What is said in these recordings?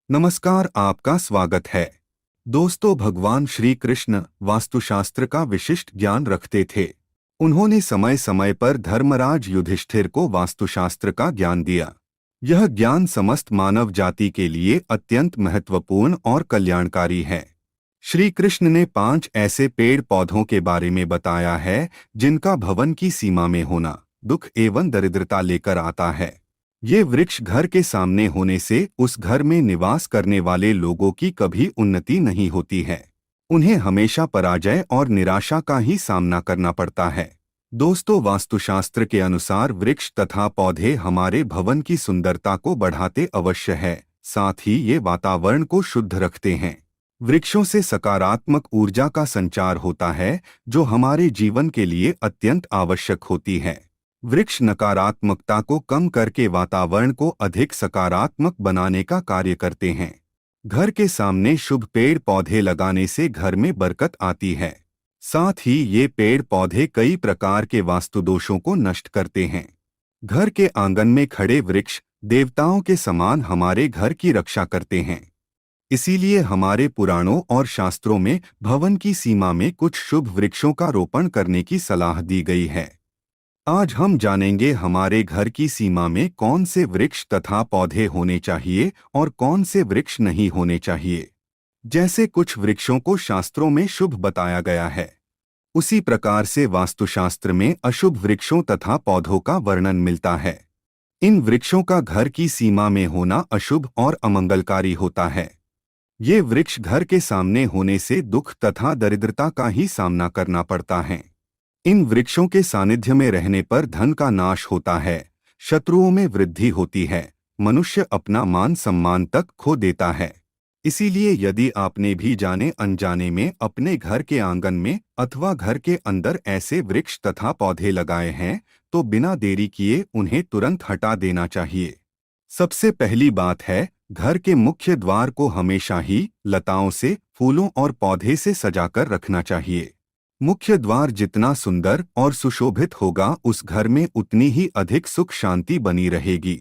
नमस्कार, आपका स्वागत है। दोस्तों, भगवान श्री कृष्ण वास्तुशास्त्र का विशिष्ट ज्ञान रखते थे। उन्होंने समय समय पर धर्मराज युधिष्ठिर को वास्तुशास्त्र का ज्ञान दिया। यह ज्ञान समस्त मानव जाति के लिए अत्यंत महत्वपूर्ण और कल्याणकारी है। श्री कृष्ण ने 5 ऐसे पेड़ पौधों के बारे में बताया है जिनका भवन की सीमा में होना दुख एवं दरिद्रता लेकर आता है। ये वृक्ष घर के सामने होने से उस घर में निवास करने वाले लोगों की कभी उन्नति नहीं होती है। उन्हें हमेशा पराजय और निराशा का ही सामना करना पड़ता है। दोस्तों, वास्तुशास्त्र के अनुसार वृक्ष तथा पौधे हमारे भवन की सुंदरता को बढ़ाते अवश्य है, साथ ही ये वातावरण को शुद्ध रखते हैं। वृक्षों से सकारात्मक ऊर्जा का संचार होता है, जो हमारे जीवन के लिए अत्यंत आवश्यक होती है। वृक्ष नकारात्मकता को कम करके वातावरण को अधिक सकारात्मक बनाने का कार्य करते हैं। घर के सामने शुभ पेड़ पौधे लगाने से घर में बरकत आती है। साथ ही ये पेड़ पौधे कई प्रकार के वास्तु दोषों को नष्ट करते हैं। घर के आंगन में खड़े वृक्ष देवताओं के समान हमारे घर की रक्षा करते हैं। इसीलिए हमारे पुराणों और शास्त्रों में भवन की सीमा में कुछ शुभ वृक्षों का रोपण करने की सलाह दी गई है। आज हम जानेंगे हमारे घर की सीमा में कौन से वृक्ष तथा पौधे होने चाहिए और कौन से वृक्ष नहीं होने चाहिए। जैसे कुछ वृक्षों को शास्त्रों में शुभ बताया गया है, उसी प्रकार से वास्तुशास्त्र में अशुभ वृक्षों तथा पौधों का वर्णन मिलता है। इन वृक्षों का घर की सीमा में होना अशुभ और अमंगलकारी होता है। ये वृक्ष घर के सामने होने से दुख तथा दरिद्रता का ही सामना करना पड़ता है। इन वृक्षों के सानिध्य में रहने पर धन का नाश होता है, शत्रुओं में वृद्धि होती है, मनुष्य अपना मान सम्मान तक खो देता है। इसीलिए यदि आपने भी जाने अनजाने में अपने घर के आंगन में अथवा घर के अंदर ऐसे वृक्ष तथा पौधे लगाए हैं, तो बिना देरी किए उन्हें तुरंत हटा देना चाहिए। सबसे पहली बात है, घर के मुख्य द्वार को हमेशा ही लताओं से, फूलों और पौधे से सजाकर रखना चाहिए। मुख्य द्वार जितना सुंदर और सुशोभित होगा, उस घर में उतनी ही अधिक सुख शांति बनी रहेगी।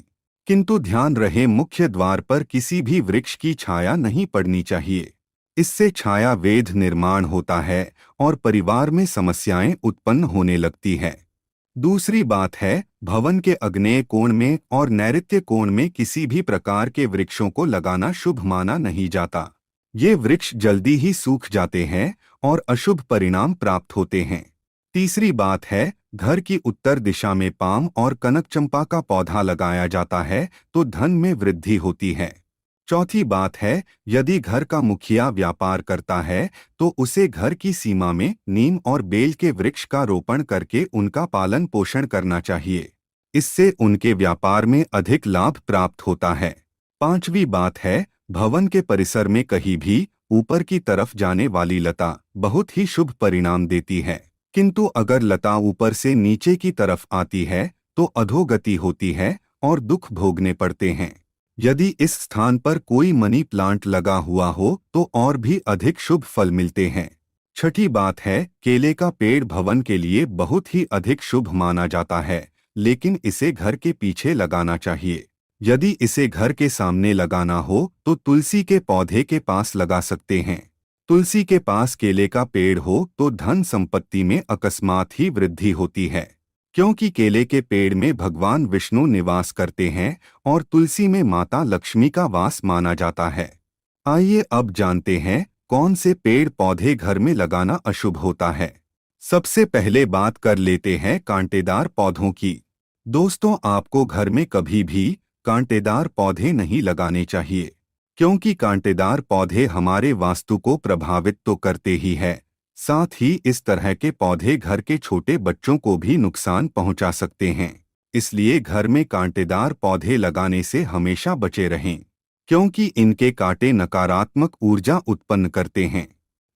किंतु ध्यान रहे, मुख्य द्वार पर किसी भी वृक्ष की छाया नहीं पड़नी चाहिए। इससे छाया वेध निर्माण होता है और परिवार में समस्याएं उत्पन्न होने लगती है। दूसरी बात है, भवन के आग्नेय कोण में और नैऋत्य कोण में किसी भी प्रकार के वृक्षों को लगाना शुभ माना नहीं जाता। ये वृक्ष जल्दी ही सूख जाते हैं और अशुभ परिणाम प्राप्त होते हैं। तीसरी बात है, घर की उत्तर दिशा में पाम और कनकचंपा का पौधा लगाया जाता है तो धन में वृद्धि होती है। चौथी बात है, यदि घर का मुखिया व्यापार करता है तो उसे घर की सीमा में नीम और बेल के वृक्ष का रोपण करके उनका पालन पोषण करना चाहिए। इससे उनके व्यापार में अधिक लाभ प्राप्त होता है। पांचवी बात है, भवन के परिसर में कहीं भी ऊपर की तरफ जाने वाली लता बहुत ही शुभ परिणाम देती है। किंतु अगर लता ऊपर से नीचे की तरफ आती है तो अधोगति होती है और दुख भोगने पड़ते हैं। यदि इस स्थान पर कोई मनी प्लांट लगा हुआ हो तो और भी अधिक शुभ फल मिलते हैं। छठी बात है, केले का पेड़ भवन के लिए बहुत ही अधिक शुभ माना जाता है, लेकिन इसे घर के पीछे लगाना चाहिए। यदि इसे घर के सामने लगाना हो तो तुलसी के पौधे के पास लगा सकते हैं। तुलसी के पास केले का पेड़ हो तो धन संपत्ति में अकस्मात ही वृद्धि होती है, क्योंकि केले के पेड़ में भगवान विष्णु निवास करते हैं और तुलसी में माता लक्ष्मी का वास माना जाता है। आइए अब जानते हैं कौन से पेड़ पौधे घर में लगाना अशुभ होता है। सबसे पहले बात कर लेते हैं कांटेदार पौधों की। दोस्तों, आपको घर में कभी भी कांटेदार पौधे नहीं लगाने चाहिए, क्योंकि कांटेदार पौधे हमारे वास्तु को प्रभावित तो करते ही है, साथ ही इस तरह के पौधे घर के छोटे बच्चों को भी नुकसान पहुंचा सकते हैं। इसलिए घर में कांटेदार पौधे लगाने से हमेशा बचे रहें, क्योंकि इनके कांटे नकारात्मक ऊर्जा उत्पन्न करते हैं।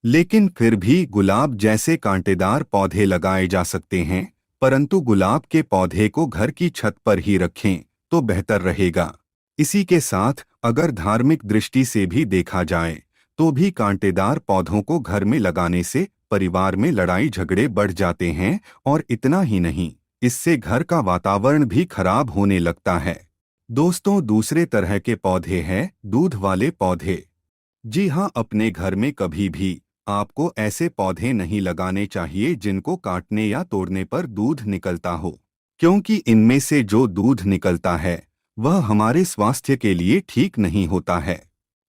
लेकिन फिर भी गुलाब जैसे कांटेदार पौधे लगाए जा सकते हैं, परंतु गुलाब के पौधे को घर की छत पर ही रखें तो बेहतर रहेगा। इसी के साथ अगर धार्मिक दृष्टि से भी देखा जाए तो भी कांटेदार पौधों को घर में लगाने से परिवार में लड़ाई झगड़े बढ़ जाते हैं, और इतना ही नहीं, इससे घर का वातावरण भी खराब होने लगता है। दोस्तों, दूसरे तरह के पौधे हैं दूध वाले पौधे। जी हाँ, अपने घर में कभी भी आपको ऐसे पौधे नहीं लगाने चाहिए जिनको काटने या तोड़ने पर दूध निकलता हो, क्योंकि इनमें से जो दूध निकलता है वह हमारे स्वास्थ्य के लिए ठीक नहीं होता है।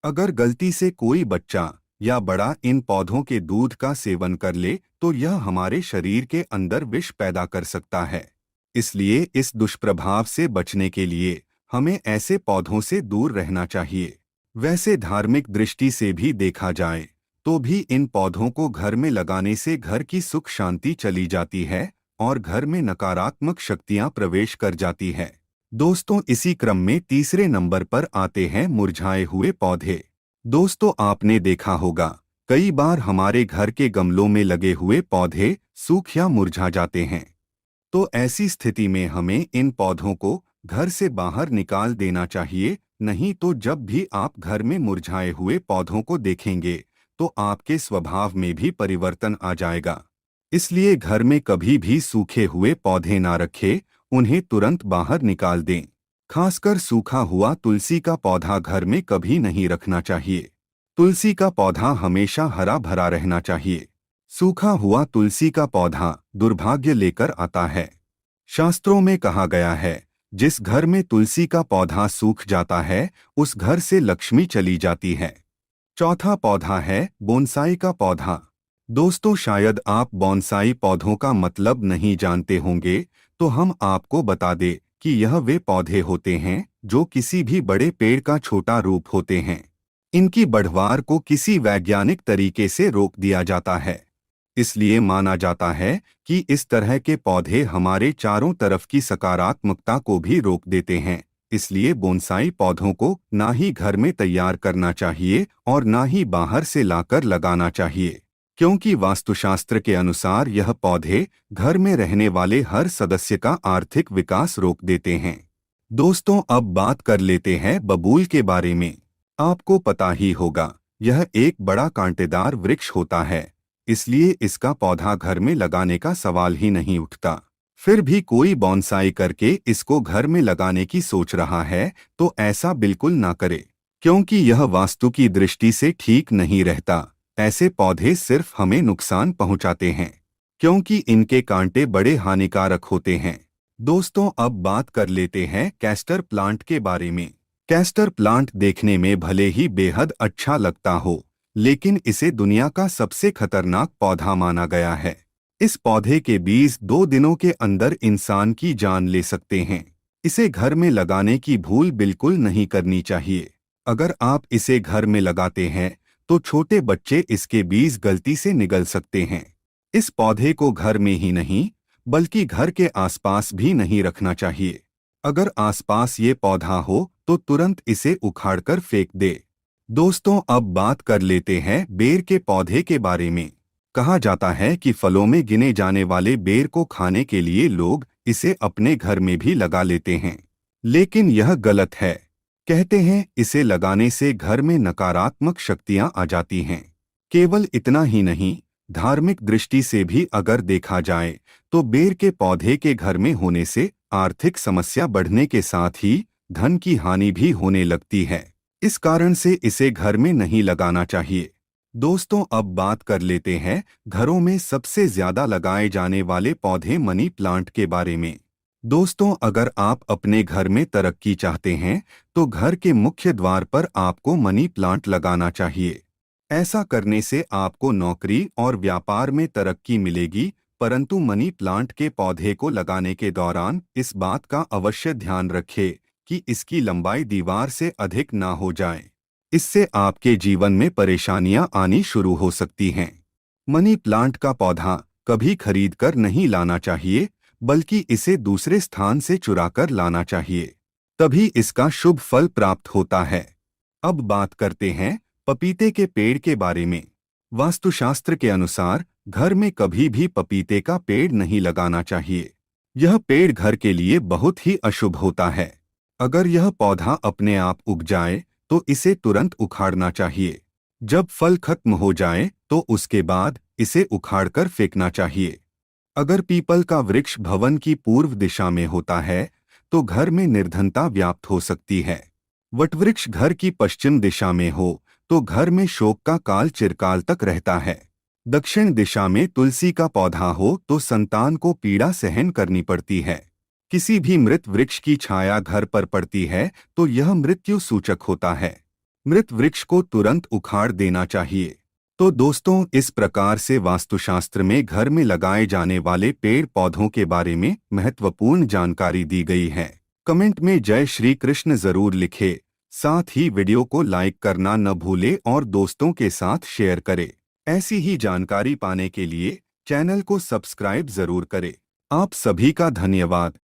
अगर गलती से कोई बच्चा या बड़ा इन पौधों के दूध का सेवन कर ले तो यह हमारे शरीर के अंदर विष पैदा कर सकता है। इसलिए इस दुष्प्रभाव से बचने के लिए हमें ऐसे पौधों से दूर रहना चाहिए। वैसे धार्मिक दृष्टि से भी देखा जाए तो भी इन पौधों को घर में लगाने से घर की सुख शांति चली जाती है और घर में नकारात्मक शक्तियां प्रवेश कर जाती है। दोस्तों, इसी क्रम में तीसरे नंबर पर आते हैं मुरझाए हुए पौधे। दोस्तों, आपने देखा होगा कई बार हमारे घर के गमलों में लगे हुए पौधे सूख या मुरझा जाते हैं। तो ऐसी स्थिति में हमें इन पौधों को घर से बाहर निकाल देना चाहिए, नहीं तो जब भी आप घर में मुरझाए हुए पौधों को देखेंगे तो आपके स्वभाव में भी परिवर्तन आ जाएगा। इसलिए घर में कभी भी सूखे हुए पौधे ना रखें, उन्हें तुरंत बाहर निकाल दें। खासकर सूखा हुआ तुलसी का पौधा घर में कभी नहीं रखना चाहिए। तुलसी का पौधा हमेशा हरा भरा रहना चाहिए। सूखा हुआ तुलसी का पौधा दुर्भाग्य लेकर आता है। शास्त्रों में कहा गया है, जिस घर में तुलसी का पौधा सूख जाता है उस घर से लक्ष्मी चली जाती है। चौथा पौधा है बोनसाई का पौधा। दोस्तों, शायद आप बोनसाई पौधों का मतलब नहीं जानते होंगे, तो हम आपको बता दें कि यह वे पौधे होते हैं जो किसी भी बड़े पेड़ का छोटा रूप होते हैं। इनकी बढ़वार को किसी वैज्ञानिक तरीके से रोक दिया जाता है। इसलिए माना जाता है कि इस तरह के पौधे हमारे चारों तरफ की सकारात्मकता को भी रोक देते हैं। इसलिए बोनसाई पौधों को ना ही घर में तैयार करना चाहिए और ना ही बाहर से लाकर लगाना चाहिए, क्योंकि वास्तुशास्त्र के अनुसार यह पौधे घर में रहने वाले हर सदस्य का आर्थिक विकास रोक देते हैं। दोस्तों, अब बात कर लेते हैं बबूल के बारे में। आपको पता ही होगा, यह एक बड़ा कांटेदार वृक्ष होता है, इसलिए इसका पौधा घर में लगाने का सवाल ही नहीं उठता। फिर भी कोई बोनसाई करके इसको घर में लगाने की सोच रहा है तो ऐसा बिल्कुल ना करे, क्योंकि यह वास्तु की दृष्टि से ठीक नहीं रहता। ऐसे पौधे सिर्फ हमें नुकसान पहुंचाते हैं, क्योंकि इनके कांटे बड़े हानिकारक होते हैं। दोस्तों, अब बात कर लेते हैं कैस्टर प्लांट के बारे में। कैस्टर प्लांट देखने में भले ही बेहद अच्छा लगता हो, लेकिन इसे दुनिया का सबसे खतरनाक पौधा माना गया है। इस पौधे के बीज 2 दिनों के अंदर इंसान की जान ले सकते हैं। इसे घर में लगाने की भूल बिल्कुल नहीं करनी चाहिए। अगर आप इसे घर में लगाते हैं तो छोटे बच्चे इसके बीज गलती से निगल सकते हैं। इस पौधे को घर में ही नहीं बल्कि घर के आसपास भी नहीं रखना चाहिए। अगर आसपास ये पौधा हो तो तुरंत इसे उखाड़कर फेंक दे। दोस्तों, अब बात कर लेते हैं बेर के पौधे के बारे में। कहा जाता है कि फलों में गिने जाने वाले बेर को खाने के लिए लोग इसे अपने घर में भी लगा लेते हैं, लेकिन यह गलत है। कहते हैं इसे लगाने से घर में नकारात्मक शक्तियां आ जाती हैं। केवल इतना ही नहीं, धार्मिक दृष्टि से भी अगर देखा जाए तो बेर के पौधे के घर में होने से आर्थिक समस्या बढ़ने के साथ ही धन की हानि भी होने लगती है। इस कारण से इसे घर में नहीं लगाना चाहिए। दोस्तों, अब बात कर लेते हैं घरों में सबसे ज्यादा लगाए जाने वाले पौधे मनी प्लांट के बारे में। दोस्तों, अगर आप अपने घर में तरक्की चाहते हैं तो घर के मुख्य द्वार पर आपको मनी प्लांट लगाना चाहिए। ऐसा करने से आपको नौकरी और व्यापार में तरक्की मिलेगी, परंतु मनी प्लांट के पौधे को लगाने के दौरान इस बात का अवश्य ध्यान रखें कि इसकी लंबाई दीवार से अधिक ना हो जाए। इससे आपके जीवन में परेशानियां आनी शुरू हो सकती हैं। मनी प्लांट का पौधा कभी खरीदकर नहीं लाना चाहिए, बल्कि इसे दूसरे स्थान से चुराकर लाना चाहिए, तभी इसका शुभ फल प्राप्त होता है। अब बात करते हैं पपीते के पेड़ के बारे में। वास्तुशास्त्र के अनुसार घर में कभी भी पपीते का पेड़ नहीं लगाना चाहिए। यह पेड़ घर के लिए बहुत ही अशुभ होता है। अगर यह पौधा अपने आप उग जाए तो इसे तुरंत उखाड़ना चाहिए। जब फल खत्म हो जाए तो उसके बाद इसे उखाड़कर फेंकना चाहिए। अगर पीपल का वृक्ष भवन की पूर्व दिशा में होता है तो घर में निर्धनता व्याप्त हो सकती है। वटवृक्ष घर की पश्चिम दिशा में हो तो घर में शोक का काल चिरकाल तक रहता है। दक्षिण दिशा में तुलसी का पौधा हो तो संतान को पीड़ा सहन करनी पड़ती है। किसी भी मृत वृक्ष की छाया घर पर पड़ती है तो यह मृत्यु सूचक होता है। मृत वृक्ष को तुरंत उखाड़ देना चाहिए। तो दोस्तों, इस प्रकार से वास्तुशास्त्र में घर में लगाए जाने वाले पेड़ पौधों के बारे में महत्वपूर्ण जानकारी दी गई है। कमेंट में जय श्री कृष्ण जरूर लिखें। साथ ही वीडियो को लाइक करना न भूले और दोस्तों के साथ शेयर करें। ऐसी ही जानकारी पाने के लिए चैनल को सब्सक्राइब जरूर करें। आप सभी का धन्यवाद।